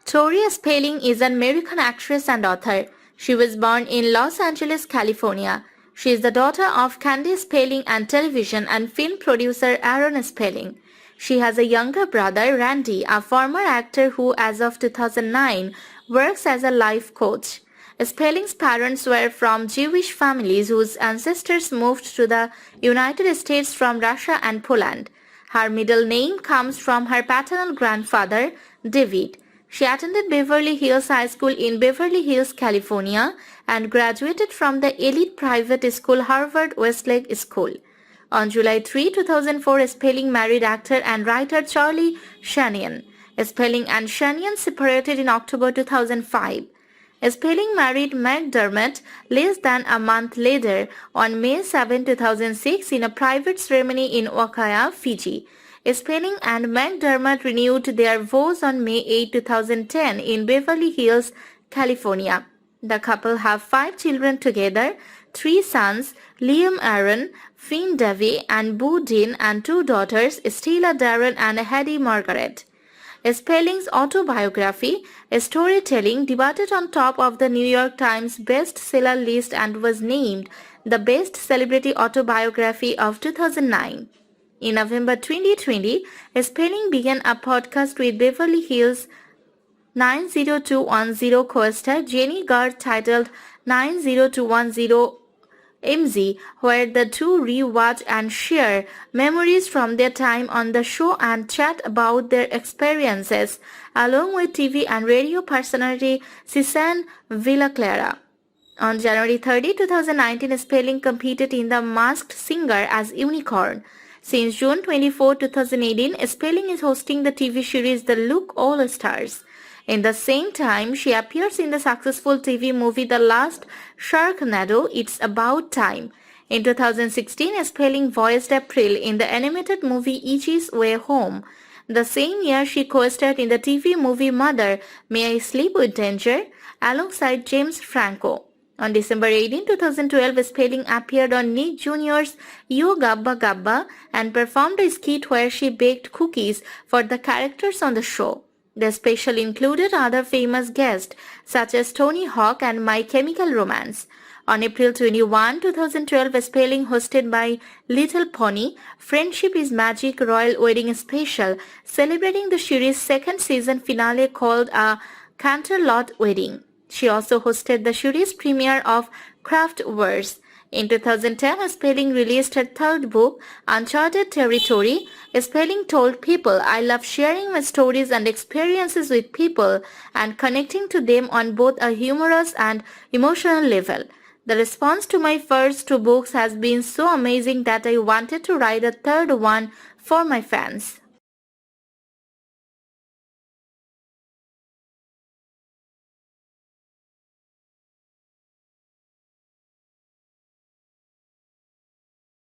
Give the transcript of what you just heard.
Tori Spelling is an American actress and author. She was born in Los Angeles, California. She is the daughter of Candy Spelling and television and film producer Aaron Spelling. She has a younger brother, Randy, a former actor who, as of 2009, works as a life coach. Spelling's parents were from Jewish families whose ancestors moved to the United States from Russia and Poland. Her middle name comes from her paternal grandfather, David. She attended Beverly Hills High School in Beverly Hills, California, and graduated from the elite private school Harvard-Westlake School. On July 3, 2004, Spelling married actor and writer Charlie Shanian. Spelling and Shanian separated in October 2005. Spelling married McDermott less than a month later on May 7, 2006 in a private ceremony in Wakaya, Fiji. Spelling and McDermott renewed their vows on May 8, 2010 in Beverly Hills, California. The couple have 5 children together, 3 sons, Liam Aaron, Finn Davey and Boo Dean, and 2 daughters, Stella Darren and Hattie Margaret. Spelling's autobiography, Storytelling, debuted on top of the New York Times bestseller list and was named the Best Celebrity Autobiography of 2009. In November 2020, Spelling began a podcast with Beverly Hills 90210 co-star Jenny Gard titled 90210 MZ, where the two re-watch and share memories from their time on the show and chat about their experiences, along with TV and radio personality Susan Villaclara. On January 30, 2019, Spelling competed in The Masked Singer as Unicorn. Since June 24, 2018, Spelling is hosting the TV series The Look All Stars. In the same time, she appears in the successful TV movie The Last Sharknado, It's About Time. In 2016, Spelling voiced April in the animated movie Ichi's Way Home. The same year, she co-starred in the TV movie Mother, May I Sleep with Danger, alongside James Franco. On December 18, 2012, Spelling appeared on Nick Jr.'s Yo Gabba Gabba and performed a skit where she baked cookies for the characters on the show. The special included other famous guests such as Tony Hawk and My Chemical Romance. On April 21, 2012, Spelling hosted by Little Pony, Friendship is Magic Royal Wedding Special, celebrating the series' second season finale called A Canterlot Wedding. She also hosted the series premiere of Craft Wars. In 2010, Spelling released her third book, Uncharted Territory. Spelling told people, I love sharing my stories and experiences with people and connecting to them on both a humorous and emotional level. The response to my first 2 books has been so amazing that I wanted to write a third one for my fans.